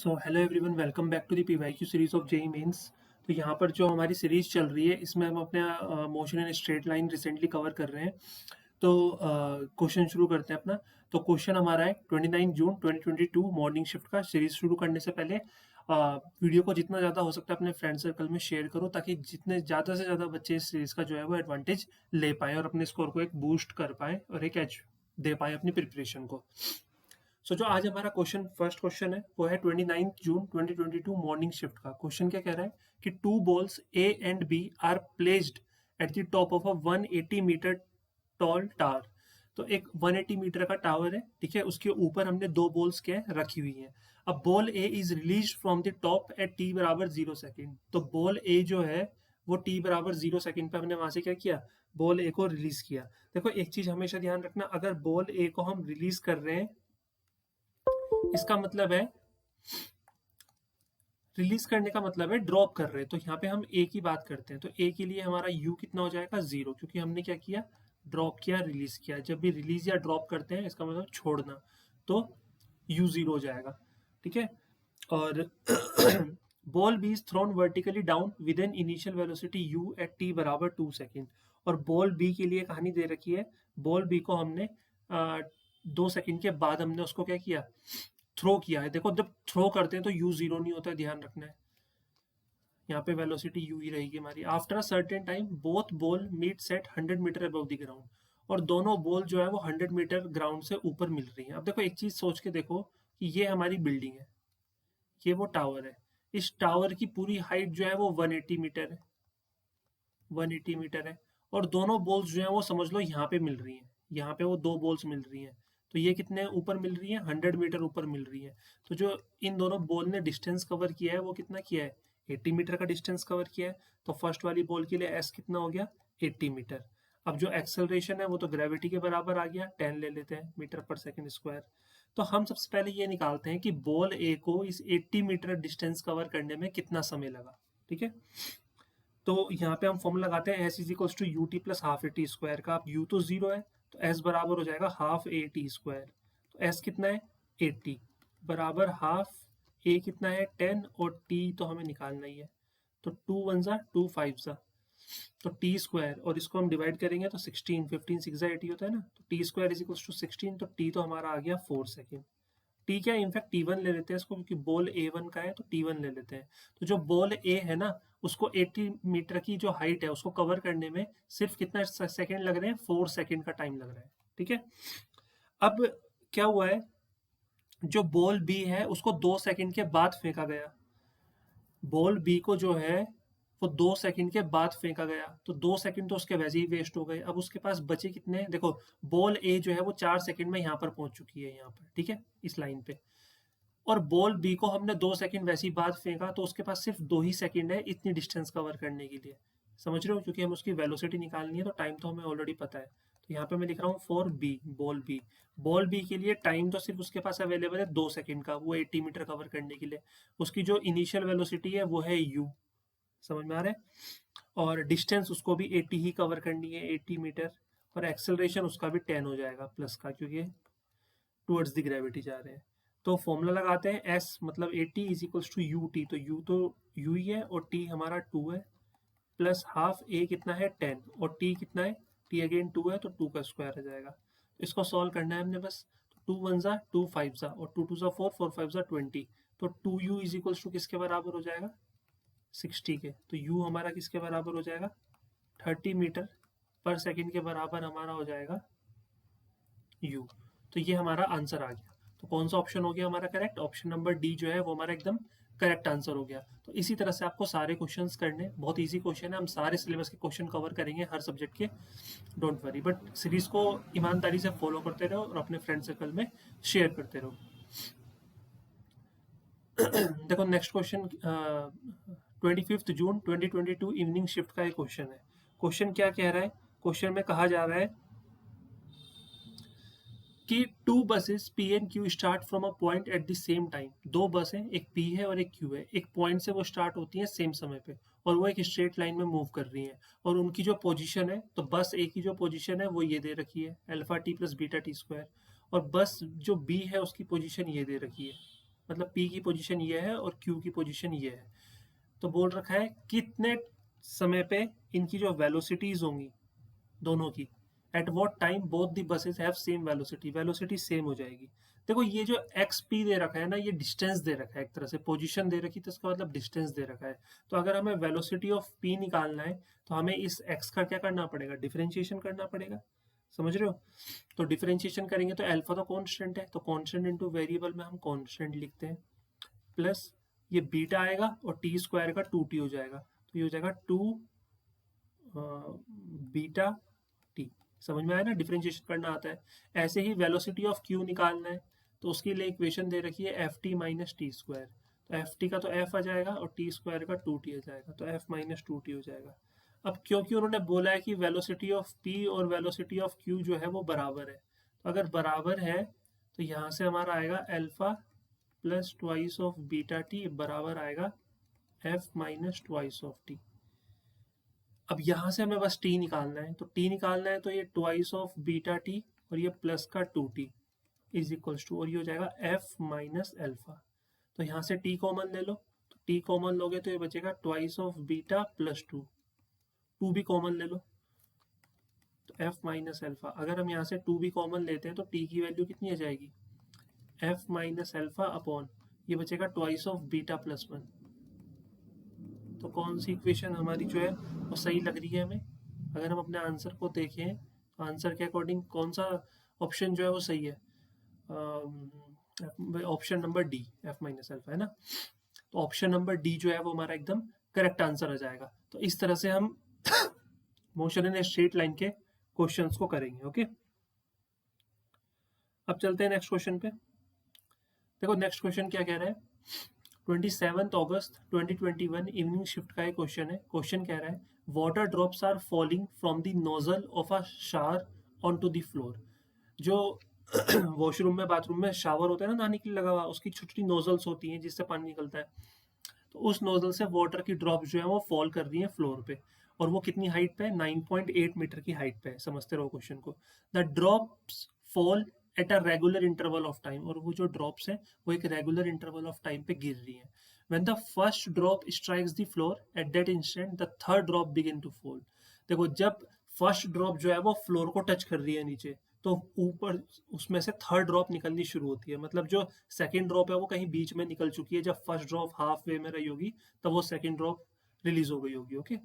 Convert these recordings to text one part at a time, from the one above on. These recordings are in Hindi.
So hello everyone, welcome back to the PYQ series of JEE mains. तो यहाँ पर जो हमारी सीरीज चल रही है इसमें हम अपने motion and straight line recently cover कर रहे हैं। तो क्वेश्चन शुरू करते हैं अपना। तो क्वेश्चन हमारा है 29 जून 2022 मॉर्निंग शिफ्ट का। सीरीज शुरू करने से पहले वीडियो को जितना ज़्यादा हो सकता है अपने फ्रेंड सर्कल में शेयर करो, ताकि जितने ज़्यादा से ज़्यादा बच्चे इस सीरीज का जो है वो एडवांटेज ले पाए और अपने स्कोर को एक बूस्ट कर पाए और एक एज दे पाए अपनी प्रिपरेशन को। सो जो आज हमारा फर्स्ट क्वेश्चन है वो है 29 जून 2022 मॉर्निंग शिफ्ट का। क्वेश्चन क्या कह रहा है कि two balls A and B are placed at the top of a 180 metre tall tower. तो एक 180 मीटर का टावर है, ठीक है, उसके ऊपर हमने दो बॉल्स क्या है रखी हुई हैं। अब ball A is release from the top eight T बराबर 0 सेकेंड। तो बॉल ए जो है वो टी बराबर 0 सेकेंड पे हमने वहां से क्या किया, बॉल ए को रिलीज किया। देखो एक चीज हमेशा ध्यान रखना, अगर बॉल ए को हम रिलीज कर रहे हैं इसका मतलब है, रिलीज करने का मतलब है ड्रॉप कर रहे हैं। तो यहाँ पे हम ए की बात करते हैं, तो ए के लिए हमारा यू कितना हो जाएगा 0, क्योंकि हमने क्या किया, ड्रॉप किया, रिलीज किया। जब भी रिलीज या ड्रॉप करते हैं इसका मतलब छोड़ना, तो यू 0 हो जाएगा, ठीक है। और ball B is thrown vertically down with an initial velocity U at T बराबर 2 सेकेंड। और बॉल बी के लिए कहानी दे रखी है, बॉल बी को हमने 2 सेकेंड के बाद हमने उसको क्या किया, थ्रो किया है। देखो जब थ्रो करते हैं तो यू 0 नहीं होता है, ध्यान रखना है। यहाँ पे वेलोसिटी यू ही रहेगी हमारी। After a certain time both ball meet set 100 metre above the ground. और दोनों बॉल जो है वो 100 मीटर ग्राउंड से ऊपर मिल रही है। अब देखो एक चीज सोच के देखो कि ये हमारी बिल्डिंग है, ये वो टावर है। इस टावर की पूरी हाइट जो है वो 180 मीटर है, 180 मीटर है। और दोनों बॉल्स जो है वो समझ लो यहाँ पे मिल रही हैं, यहाँ पे वो दो बॉल्स मिल रही हैं। तो ये कितने ऊपर मिल रही है, 100 मीटर ऊपर मिल रही है। तो जो इन दोनों बॉल ने डिस्टेंस कवर किया है वो कितना किया है, 80 मीटर का डिस्टेंस कवर किया है। तो फर्स्ट वाली बॉल के लिए एस कितना हो गया, 80 मीटर। अब जो एक्सेलरेशन है वो तो ग्रेविटी के बराबर आ गया, 10 ले लेते हैं मीटर पर सेकंड स्क्वायर। तो हम सबसे पहले ये निकालते हैं कि बॉल ए को इस 80 मीटर डिस्टेंस कवर करने में कितना समय लगा, ठीक है। तो यहाँ पे हम फॉर्मूला लगाते हैं S is equals to U T plus half A T square का। अब यू तो 0 है, तो एस बराबर हो जाएगा हाफ ए टी स्क्वायर। तो एस कितना है 80 बराबर हाफ ए कितना है 10 और टी तो हमें निकालना ही है। तो 2 1 जा 2 5 जा, तो टी स्क्वायर, और इसको हम डिवाइड करेंगे तो 16, 15 6 जा 80 होता है ना। तो T square is equals to 16, तो टी तो हमारा आ गया 4 सेकेंड। टी क्या है, इनफैक्ट टी वन ले लेते हैं इसको, क्योंकि बॉल ए वन का है तो टी वन ले लेते हैं। तो जो बॉल ए है ना, उसको 80 मीटर की जो हाइट है उसको कवर करने में सिर्फ कितना सेकंड लग रहे हैं, 4 सेकंड का टाइम लग रहा है, ठीक है। अब क्या हुआ है, जो बॉल बी है उसको 2 सेकंड के बाद फेंका गया। बॉल बी को जो है वो 2 सेकंड के बाद फेंका गया, तो 2 सेकंड तो उसके वैसे ही वेस्ट हो गए। अब उसके पास बचे कितने, देखो बॉल ए जो है वो 4 सेकंड में यहाँ पर पहुंच चुकी है, यहाँ पर, ठीक है, इस लाइन पे। और बॉल बी को हमने 2 सेकंड वैसी बाद फेंका, तो उसके पास सिर्फ 2 ही सेकंड है इतनी डिस्टेंस कवर करने के लिए। समझ रहे हो, क्योंकि हम उसकी वेलोसिटी निकालनी है तो टाइम तो हमें ऑलरेडी पता है। तो यहाँ पे मैं लिख रहा हूँ for B, ball B. Ball B के लिए टाइम तो सिर्फ उसके पास अवेलेबल है 2 सेकंड का, वो 80 मीटर कवर करने के लिए। उसकी जो इनिशियल वेलोसिटी है वो है यू, समझ में आ रहा है। और डिस्टेंस उसको भी 80 ही कवर करनी है, 80 मीटर। और एक्सेलरेशन उसका भी 10 हो जाएगा प्लस का, क्योंकि टुवर्ड्स द ग्रेविटी जा रहे हैं। तो फॉर्मूला लगाते हैं एस मतलब 80 is equals to U T. तो यू तो यू ही है और टी हमारा 2 है, प्लस हाफ ए कितना है 10 और टी कितना है, टी अगेन 2 है तो 2 का स्क्वायर आ जाएगा। इसको सॉल्व करना है हमने बस। तो 2 1 जा 2 5 जा और 2 2 जा 4 4 5 जा 20। तो 2 यू इज इक्वल्स टू किसके बराबर हो जाएगा, 60 के। तो यू हमारा किसके बराबर हो जाएगा, 30 मीटर पर सेकेंड के बराबर हमारा हो जाएगा यू। तो ये हमारा आंसर आ गया। तो कौन सा ऑप्शन हो गया हमारा करेक्ट, ऑप्शन नंबर डी जो है वो हमारा एकदम करेक्ट आंसर हो गया। तो इसी तरह से आपको सारे क्वेश्चंस करने, बहुत इजी क्वेश्चन है, हम सारे सिलेबस के क्वेश्चन कवर करेंगे हर सब्जेक्ट के, डोंट वरी। बट सीरीज को ईमानदारी से फॉलो करते रहो और अपने फ्रेंड सर्कल में शेयर करते रहो। देखो नेक्स्ट क्वेश्चन 25 जून 2022 इवनिंग शिफ्ट का एक क्वेश्चन है। क्वेश्चन क्या कह रहा है, क्वेश्चन में कहा जा रहा है कि to buses P and Q start from a point at the same time. दो बसें, एक पी है और एक क्यू है, एक पॉइंट से वो स्टार्ट होती हैं सेम समय पे, और वो एक स्ट्रेट लाइन में मूव कर रही हैं। और उनकी जो पोजीशन है, तो बस ए की जो पोजीशन है वो ये दे रखी है, alpha T plus beta T square. और बस जो बी है उसकी पोजीशन ये दे रखी है, मतलब P की पोजीशन ये है और Q की पोजीशन ये है। तो बोल रखा है कितने समय पे इनकी जो वेलोसिटीज होंगी दोनों की, at what time both the buses have same velocity, velocity same हो जाएगी। देखो ये जो एक्स पी दे रखा है ना, ये डिस्टेंस दे रखा है, एक तरह से पोजीशन दे रखी, तो इसका मतलब डिस्टेंस दे रखा है। तो अगर हमें वेलोसिटी ऑफ पी निकालना है तो हमें इस एक्स का क्या करना पड़ेगा, डिफरेंशिएशन करना पड़ेगा। समझ रहे हो? तो डिफरेंशिएशन करेंगे तो अल्फा तो कांस्टेंट है, तो कांस्टेंट इनटू वेरिएबल में हम कांस्टेंट लिखते हैं, प्लस ये बीटा आएगा और टी स्क्वायर का 2t हो जाएगा, तो ये हो जाएगा 2 बीटा टी। समझ में आया ना, डिफरेंशिएशन करना आता है। ऐसे ही वेलोसिटी ऑफ क्यू निकालना है तो उसके लिए इक्वेशन दे रखी है F T minus T square, तो एफ टी का तो एफ आ जाएगा और टी स्क्वायर का 2t आ जाएगा, तो एफ माइनस 2t हो जाएगा। अब क्योंकि उन्होंने बोला है कि वेलोसिटी ऑफ पी और वेलोसिटी ऑफ क्यू जो है वो बराबर है, तो अगर बराबर है तो यहाँ से हमारा आएगा alpha plus twice of beta T बराबर आएगा F minus twice of T. अब यहाँ से हमें बस टी निकालना है, तो टी निकालना है तो ये ट्वाइस ऑफ बीटा टी और ये प्लस का 2t इज इक्वल्स टू, और ये हो जाएगा एफ माइनस एल्फा। तो यहाँ से टी कॉमन ले लो, तो टी कॉमन लोगे तो ये बचेगा ट्वाइस ऑफ बीटा प्लस 2 भी कॉमन ले लो, तो एफ माइनस एल्फा। अगर हम यहाँ से 2 भी कॉमन लेते हैं तो टी की वैल्यू कितनी आ जाएगी, एफ माइनस एल्फा अपॉन ये बचेगा ट्वाइस ऑफ बीटा प्लस 1। तो कौन सी इक्वेशन हमारी जो है वो सही लग रही है हमें? अगर हम अपने आंसर को देखें तो आंसर के अकॉर्डिंग कौन सा ऑप्शन जो है वो सही है? Option number D, F minus alpha, है ना। तो ऑप्शन नंबर डी जो है वो हमारा एकदम करेक्ट आंसर आ जाएगा। तो इस तरह से हम मोशन इन स्ट्रेट लाइन के क्वेश्चंस को करेंगे। ओके, अब चलते हैं नेक्स्ट क्वेश्चन पे। देखो नेक्स्ट क्वेश्चन क्या कह रहा है, 27 अगस्त 2021 इवनिंग शिफ्ट का एक क्वेश्चन है। क्वेश्चन कह रहा है water drops are falling from the nozzle of a shower on to the floor. जो वॉशरूम में बाथरूम में शावर होता है ना नहाने के लिए लगा हुआ, उसकी छोटी छोटी नोजल्स होती हैं जिससे पानी निकलता है, तो उस नोजल से वाटर की ड्रॉप जो है वो फॉल कर रही है फ्लोर पे, और वो कितनी हाइट पे है, 9.8 मीटर की हाइट पे है। समझते रहो क्वेश्चन को। The drops fall at a regular interval of time, और वो जो ड्रॉप्स हैं वो एक रेगुलर इंटरवल ऑफ टाइम पे गिर रही हैं। When the first drop strikes the floor at that instant the third drop begin to fall. देखो जब फर्स्ट ड्रॉप जो है वो फ्लोर को टच कर रही है नीचे, तो ऊपर उसमें से थर्ड ड्रॉप निकलनी शुरू होती है। मतलब जो सेकंड ड्रॉप है वो कहीं बीच में निकल चुकी है, जब फर्स्ट ड्रॉप हाफ वे में रही होगी तब वो सेकंड ड्रॉप रिलीज हो गई होगी। ओके,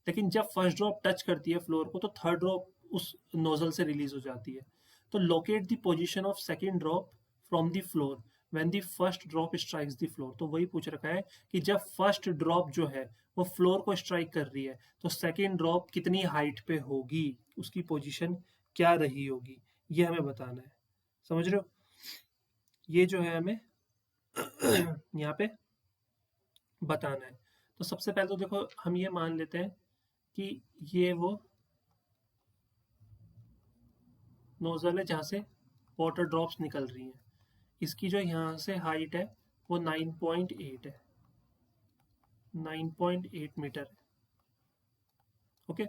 लेकिन जब फर्स्ट ड्रॉप टच करती है फ्लोर को तो थर्ड ड्रॉप उस नोजल से रिलीज हो जाती है। तो locate the position of second drop from the floor when the first drop strikes the floor. तो वही पूछ रखा है कि जब फर्स्ट ड्रॉप जो है वो फ्लोर को स्ट्राइक कर रही है तो सेकंड ड्रॉप कितनी हाइट पे होगी, उसकी पोजीशन क्या रही होगी, ये हमें बताना है। समझ रहे हो? ये जो है हमें यहाँ पे बताना है। तो सबसे पहले तो देखो हम ये मान लेते हैं कि ये वो नोजल है जहाँ से वाटर ड्रॉप्स निकल रही हैं। इसकी जो यहाँ से हाइट है वो 9.8 है, 9.8 मीटर है। ओके,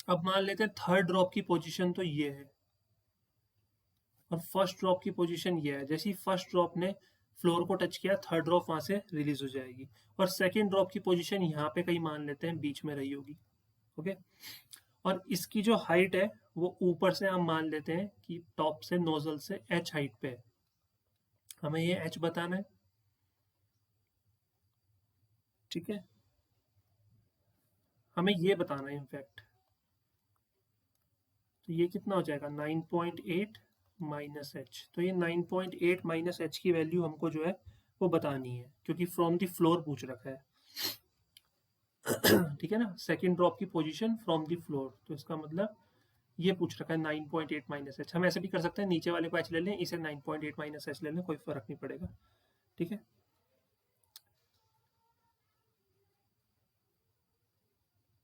अब मान लेते हैं थर्ड ड्रॉप की पोजीशन तो ये है और फर्स्ट ड्रॉप की पोजीशन ये है। जैसे ही फर्स्ट ड्रॉप ने फ्लोर को टच किया थर्ड ड्रॉप वहां से रिलीज हो जाएगी, और सेकेंड ड्रॉप की पोजीशन यहाँ पे कहीं मान लेते हैं बीच में रही होगी। ओके, और इसकी जो हाइट है वो ऊपर से हम मान लेते हैं कि टॉप से नोजल से h हाइट पे है। हमें ये h बताना है, ठीक है, हमें ये बताना है इनफैक्ट। तो ये कितना हो जाएगा 9.8 माइनस एच। तो ये 9.8 माइनस एच की वैल्यू हमको जो है वो बतानी है, क्योंकि फ्रॉम द फ्लोर पूछ रखा है। ठीक है ना, सेकेंड ड्रॉप की पोजीशन फ्रॉम द फ्लोर, तो इसका मतलब ये पूछ रखा है 9.8 माइनस एच। हम ऐसे भी कर सकते हैं, नीचे वाले को एच ले लें, इसे 9.8 माइनस एच ले लें, कोई फर्क नहीं पड़ेगा। ठीक है,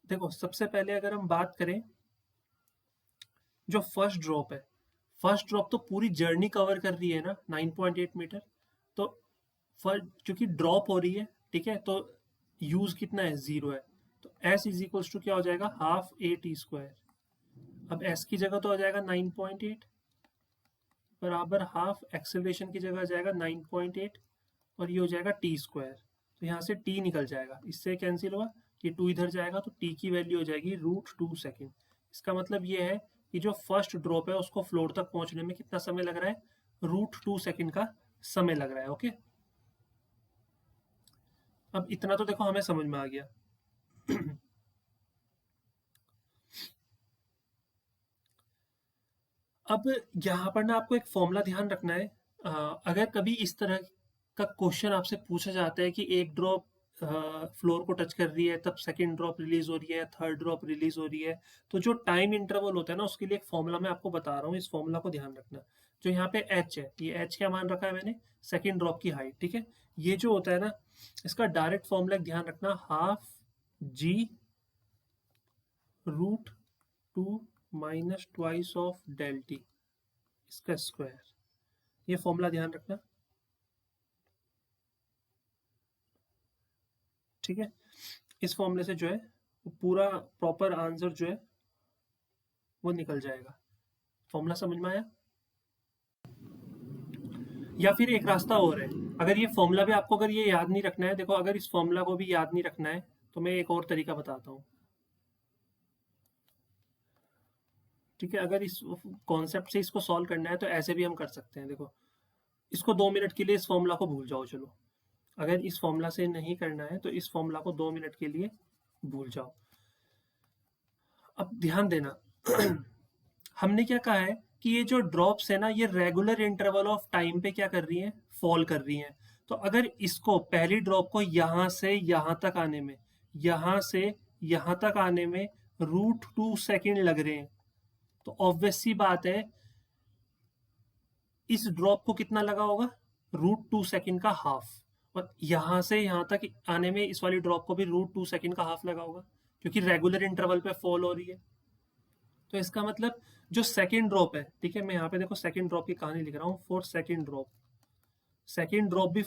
देखो सबसे पहले अगर हम बात करें जो फर्स्ट ड्रॉप है, फर्स्ट ड्रॉप तो पूरी जर्नी कवर कर रही है ना 9.8 मीटर। तो क्योंकि ड्रॉप हो रही है, ठीक है, तो यूज कितना है, 0 है, तो s इज इक्वल्स टू क्या हो जाएगा, हाफ a t स्क्वायर। अब s की जगह तो आ जाएगा 9.8, बराबर हाफ एक्सेलरेशन की जगह आ जाएगा 9.8 और ये हो जाएगा टी स्क्वायर। तो यहाँ से टी निकल जाएगा, इससे कैंसिल हुआ, ये 2 इधर जाएगा तो टी की वैल्यू हो जाएगी √2 सेकेंड। इसका मतलब ये है कि जो फर्स्ट ड्रॉप है उसको फ्लोर तक पहुंचने में कितना समय लग रहा है, √2 सेकेंड का समय लग रहा है। ओके, अब इतना तो देखो हमें समझ में आ गया। अब यहाँ पर ना आपको एक फॉर्मूला ध्यान रखना है। अगर कभी इस तरह का क्वेश्चन आपसे पूछा जाता है कि एक ड्रॉप फ्लोर को टच कर रही है, तब सेकंड ड्रॉप रिलीज हो रही है, थर्ड ड्रॉप रिलीज हो रही है, तो जो टाइम इंटरवल होता है ना उसके लिए एक फॉर्मूला मैं आपको बता रहा हूँ, इस फॉर्मूला को ध्यान रखना। जो यहाँ पे एच है, ये एच क्या मान रखा है मैंने, सेकेंड ड्रॉप की हाइट, ठीक है। ये जो होता है ना, इसका डायरेक्ट फॉर्मूला ध्यान रखना, half G √2 minus twice of del T, इसका स्क्वायर। ये फॉर्मूला ध्यान रखना, ठीक है। इस फॉर्मूले से जो है वो पूरा प्रॉपर आंसर जो है वो निकल जाएगा। फॉर्मूला समझ में आया? या फिर एक रास्ता और है, अगर ये फॉर्मूला भी आपको अगर ये याद नहीं रखना है, देखो अगर इस फॉर्मूला को भी याद नहीं रखना है तो मैं एक और तरीका बताता हूँ, ठीक है। अगर इस कॉन्सेप्ट से इसको सॉल्व करना है तो ऐसे भी हम कर सकते हैं। देखो, इसको 2 मिनट के लिए इस फॉर्मूला को भूल जाओ, चलो। अगर इस फॉर्मूला से नहीं करना है तो इस फॉर्मूला को 2 मिनट के लिए भूल जाओ। अब ध्यान देना, हमने क्या कहा है कि ये जो ड्रॉप्स है ना, ये रेगुलर इंटरवल ऑफ टाइम पे क्या कर रही हैं, फॉल कर रही हैं। तो अगर इसको पहली ड्रॉप को यहां से यहां तक आने में, यहां से यहां तक आने में √2 सेकेंड लग रहे हैं, तो ऑब्वियस सी बात है इस ड्रॉप को कितना लगा होगा, √2 सेकेंड का हाफ। और यहां से यहां तक आने में इस वाली ड्रॉप को भी √2 सेकेंड का हाफ लगा होगा, क्योंकि रेगुलर इंटरवल पे फॉल हो रही है। तो इसका मतलब जो सेकेंड ड्रॉप है, ठीक है, मैं यहाँ पे देखो सेकेंड ड्रॉप की कहानी लिख रहा हूँ, for second drop, second drop भी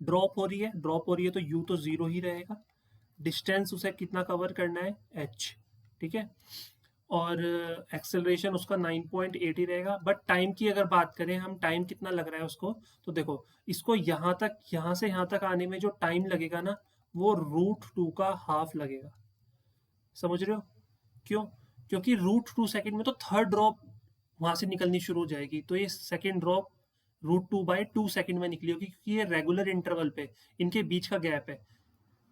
ड्रॉप हो रही है, ड्रॉप हो रही है तो यू तो जीरो ही रहेगा, डिस्टेंस उसे कितना कवर करना है, एच, ठीक है। और एक्सेलरेशन उसका 9.8 ही रहेगा। बट टाइम की अगर बात करें हम, टाइम कितना लग रहा है उसको, तो देखो इसको यहाँ तक, यहाँ से यहाँ तक आने में जो टाइम लगेगा ना, वो √2 का हाफ लगेगा। समझ रहे हो क्यों? क्योंकि √2 सेकेंड में तो थर्ड ड्रॉप वहां से निकलनी शुरू हो जाएगी, तो ये सेकेंड ड्रॉप √2/2 सेकेंड में निकली होगी, क्योंकि ये रेगुलर इंटरवल पे इनके बीच का गैप है।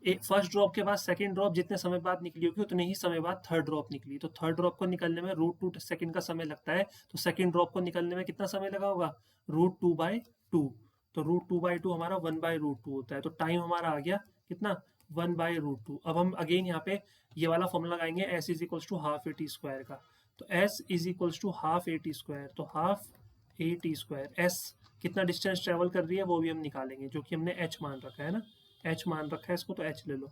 एक फर्स्ट ड्रॉप के बाद सेकंड ड्रॉप जितने समय बाद निकली होगी उतने ही समय बाद थर्ड ड्रॉप निकली, तो थर्ड ड्रॉप को निकलने में √2 सेकेंड का समय लगता है, तो सेकंड ड्रॉप को निकलने में कितना समय लगा होगा, √2/2। तो √2/2 हमारा 1/√2 होता है, तो टाइम हमारा आ गया कितना, 1/√2। अब हम अगेन यहाँ पे ये वाला फॉर्मूला लगाएंगे, S is equals to half AT square का। तो S is equals to half AT square, तो हाफ AT स्क्वायर, S कितना डिस्टेंस ट्रेवल कर रही है वो भी हम निकालेंगे, जो कि हमने H मान रखा है ना, H मान रखा है इसको, तो H ले लो।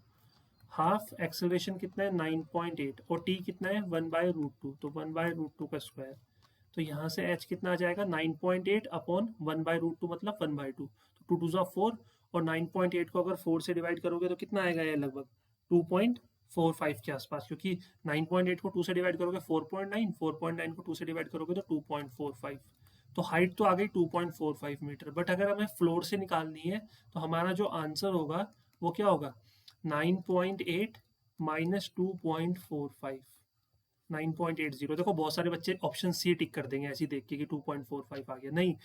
हाफ एक्सेलरेशन कितना है, 9.8, और T कितना है, 1/√2, तो 1/√2 का स्क्वायर। तो यहाँ से H कितना आ जाएगा, 9.8 अपॉन 1/√2 मतलब 1/2, तो 2 2 4, और 9.8 को अगर 4 से डिवाइड करोगे तो कितना आएगा, ये लगभग 2.45 के आसपास, क्योंकि 9.8 को 2 से डिवाइड करोगे 4.9, 4.9 को 2 से डिवाइड करोगे तो 2.45। तो हाइट तो आ गई 2.45 मीटर। बट अगर हमें फ्लोर से निकालनी है तो हमारा जो आंसर होगा वो क्या होगा, 9.8 माइनस 2.45, 9.80। देखो बहुत सारे बच्चे ऑप्शन सी टिक कर देंगे ऐसे देख के कि 2.45 आ गया, नहीं,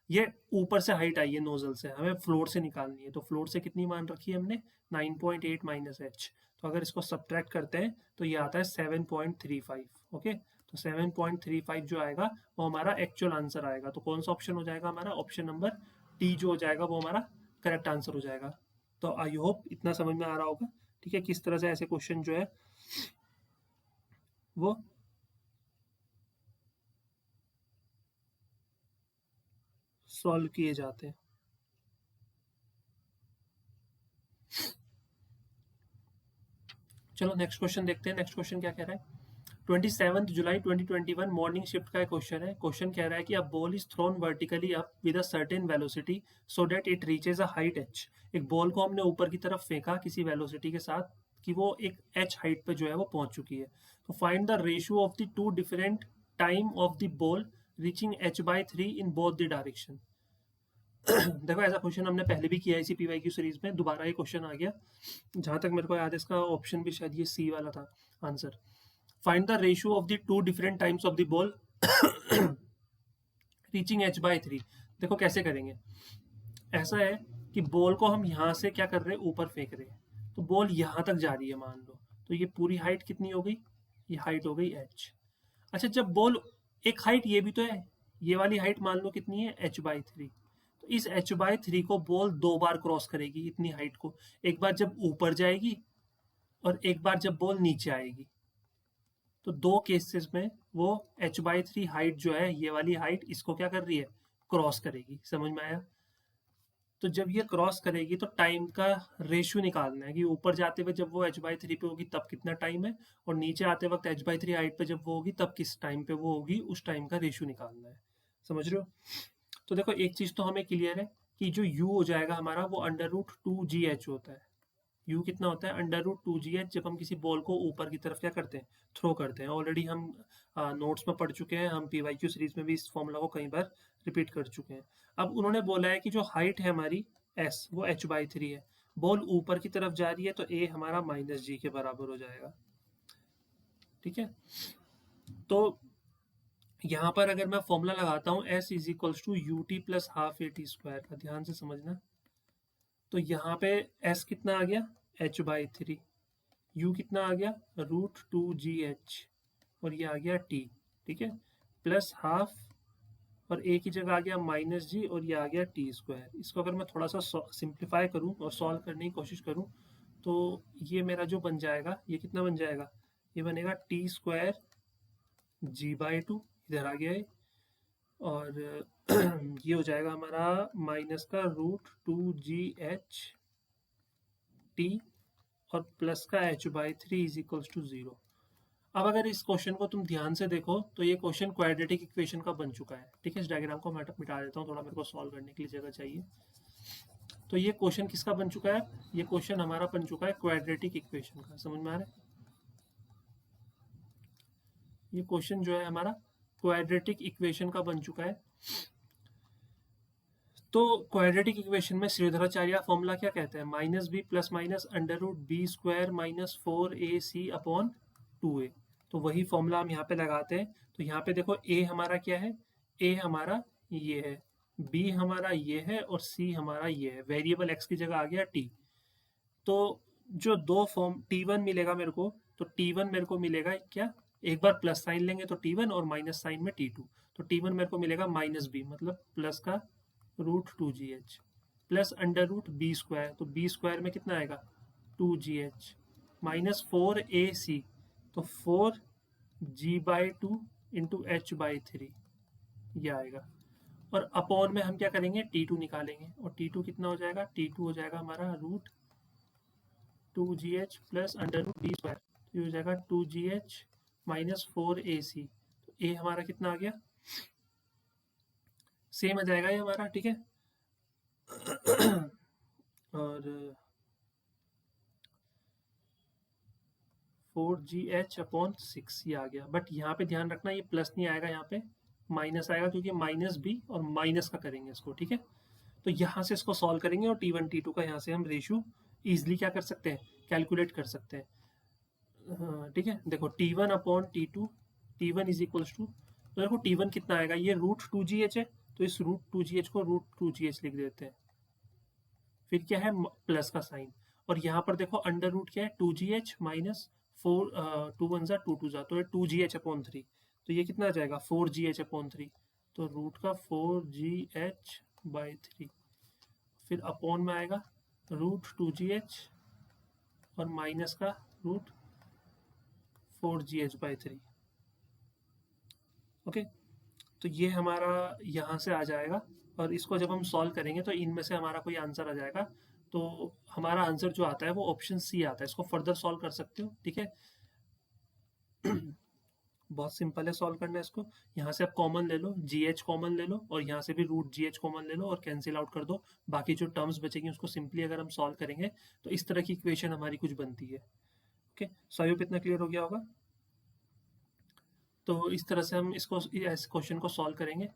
ये ऊपर से हाइट आई है नोजल से, हमें फ्लोर से निकालनी है। तो फ्लोर से कितनी मान रखी है हमने, 9.8 माइनस एच, तो अगर इसको सब्ट्रैक्ट करते हैं तो ये आता है 7.35। ओके, तो 7.35 जो आएगा वो हमारा एक्चुअल आंसर आएगा। तो कौन सा ऑप्शन हो जाएगा हमारा, ऑप्शन नंबर डी जो हो जाएगा वो हमारा करेक्ट आंसर हो जाएगा। तो आई होप इतना समझ में आ रहा होगा, ठीक है, किस तरह से ऐसे क्वेश्चन जो है वो सॉल्व किए जाते हैं। चलो नेक्स्ट क्वेश्चन देखते हैं। नेक्स्ट क्वेश्चन क्या कह रहा है, 27 जुलाई 2021 मॉर्निंग शिफ्ट का क्वेश्चन है। क्वेश्चन कह रहा है कि a ball is thrown vertically up with a certain velocity so that it reaches a height h। एक बॉल को हमने ऊपर की तरफ फेंका किसी वेलोसिटी के साथ कि वो एक h हाइट पे जो है वो पहुंच चुकी है। तो find the ratio of the two different time of the ball reaching h/3 in both the direction. देखो ऐसा क्वेश्चन हमने पहले भी किया है इसी PYQ सीरीज में, दोबारा ये क्वेश्चन आ गया। जहां तक मेरे को याद है इसका ऑप्शन भी शायद ये सी वाला था answer. Find the ratio of the two different times of the ball reaching h/3। देखो कैसे करेंगे, ऐसा है कि बॉल को हम यहाँ से क्या कर रहे हैं, ऊपर फेंक रहे हैं, तो बॉल यहाँ तक जा रही है मान लो, तो ये पूरी हाइट कितनी हो गई, ये हाइट हो गई h। अच्छा जब बॉल, एक हाइट ये भी तो है, ये वाली हाइट मान लो कितनी है, h/3। तो इस h/3 को बॉल 2 बार क्रॉस करेगी इतनी हाइट को, एक बार जब ऊपर जाएगी और एक बार जब बॉल नीचे आएगी। तो 2 केसेस में वो h/3 हाइट जो है, ये वाली हाइट इसको क्या कर रही है, क्रॉस करेगी। समझ में आया? तो जब ये क्रॉस करेगी तो टाइम का रेशियो निकालना है कि ऊपर जाते हुए जब वो h/3 पे होगी तब कितना टाइम है, और नीचे आते वक्त h/3 हाइट पे जब वो होगी तब किस टाइम पे वो होगी, उस टाइम का रेशियो निकालना है। समझ रहे हो? तो देखो एक चीज तो हमें क्लियर है कि जो u हो जाएगा हमारा वो √2gh होता है। u कितना होता है, √2gh, जब हम किसी बॉल को ऊपर की तरफ क्या करते हैं, थ्रो करते हैं। ऑलरेडी हम नोट्स में पढ़ चुके हैं, हम PYQ सीरीज में भी इस फॉर्मूला को कई बार रिपीट कर चुके हैं। अब उन्होंने बोला है कि जो हाइट है हमारी s वो h/3 है, बॉल ऊपर की तरफ जा रही है, तो a हमारा -g के बराबर हो जाएगा। ठीक है, तो यहाँ पर अगर मैं फॉर्मूला लगाता हूँ s = ut + ½ at², का ध्यान से समझना। तो यहाँ पे s कितना आ गया, h/3, u कितना आ गया, √2gh, और ये आ गया t। ठीक है, प्लस हाफ, और a की जगह आ गया -g, और ये आ गया t²। इसको अगर मैं थोड़ा सा सिंप्लीफाई करूँ और सॉल्व करने की कोशिश करूँ, तो ये मेरा जो बन जाएगा, ये कितना बन जाएगा, ये बनेगा t² g/2, इधर आ गया है, और ये हो जाएगा हमारा माइनस का √2gh t, और प्लस का h/3 = 0। अब अगर इस क्वेश्चन को तुम ध्यान से देखो तो ये क्वेश्चन क्वाड्रेटिक इक्वेशन का बन चुका है। ठीक है, इस डायग्राम को मैं मिटा देता हूँ, थोड़ा मेरे को सॉल्व करने के लिए जगह चाहिए। तो ये क्वेश्चन किसका बन चुका है, ये क्वेश्चन हमारा बन चुका है क्वाड्रेटिक इक्वेशन का। समझ में आ रहा है? ये क्वेश्चन जो है हमारा क्वाड्रेटिक इक्वेशन का बन चुका है। तो क्वाड्रेटिक इक्वेशन में श्रीधराचार्य फॉर्मूला क्या कहते हैं, -b + -√b² - 4ac/2a। तो वही फॉर्मूला हम यहाँ पे लगाते हैं। तो यहाँ पे देखो a हमारा क्या है, a हमारा ये है, b हमारा ये है, और c हमारा ये है। वेरिएबल x की जगह आ गया t। तो जो दो फॉर्म t1 मिलेगा मेरे को, तो t1 मेरे को मिलेगा क्या, एक बार प्लस साइन लेंगे तो t1, और माइनस साइन में t2। तो t1 मेरे को मिलेगा -b, मतलब प्लस का √2gh, प्लस √b², तो b² में कितना आएगा, 2gh, -4ac, तो 4g/2 × h/3 ये आएगा। और अपॉन में हम क्या करेंगे, t2 निकालेंगे, और t2 कितना हो जाएगा, t2 हो जाएगा हमारा √2gh प्लस √b², तो ये हो जाएगा 2gh -4ac। तो a हमारा कितना आ गया, सेम आ जाएगा ये हमारा। ठीक है, और 4gh/6 ये आ गया। बट यहाँ पे ध्यान रखना, ये प्लस नहीं आएगा, यहाँ पे माइनस आएगा, क्योंकि -b और माइनस का करेंगे इसको। ठीक है, तो यहाँ से इसको सॉल्व करेंगे, और t1 t2 का यहाँ से हम रेशियो ईजिली क्या कर सकते हैं, कैलकुलेट कर सकते हैं। ठीक है, देखो t1/t2, t1 = तो देखो t1 कितना आएगा, ये √2gh है, तो इस √2gh को √2gh लिख देते हैं, फिर क्या है, प्लस का साइन, और यहाँ पर देखो अंडर रूट क्या है, 2gh -4, 2 1 = 2 2 ज़ा, तो ये 2gh/3, तो ये कितना आ जाएगा, 4gh/3, तो रूट का 4gh/3, फिर अपॉन में आएगा √2gh, और माइनस का √4gh/3। ओके, तो ये हमारा यहाँ से आ जाएगा, और इसको जब हम सॉल्व करेंगे तो इनमें से हमारा कोई आंसर आ जाएगा। तो हमारा आंसर जो आता है वो ऑप्शन सी आता है। इसको फर्दर सॉल्व कर सकते हो। ठीक है, बहुत सिंपल है सॉल्व करना है इसको। यहाँ से आप कॉमन ले लो, gh कॉमन ले लो, और यहाँ से भी √gh कॉमन ले लो, और कैंसिल आउट कर दो। बाकी जो टर्म्स बचेंगी उसको सिंपली अगर हम सॉल्व करेंगे तो इस तरह की इक्वेशन हमारी कुछ बनती है। ओके, सो आई होप इतना क्लियर हो गया होगा। तो इस तरह से हम इसको इस क्वेश्चन को सॉल्व करेंगे।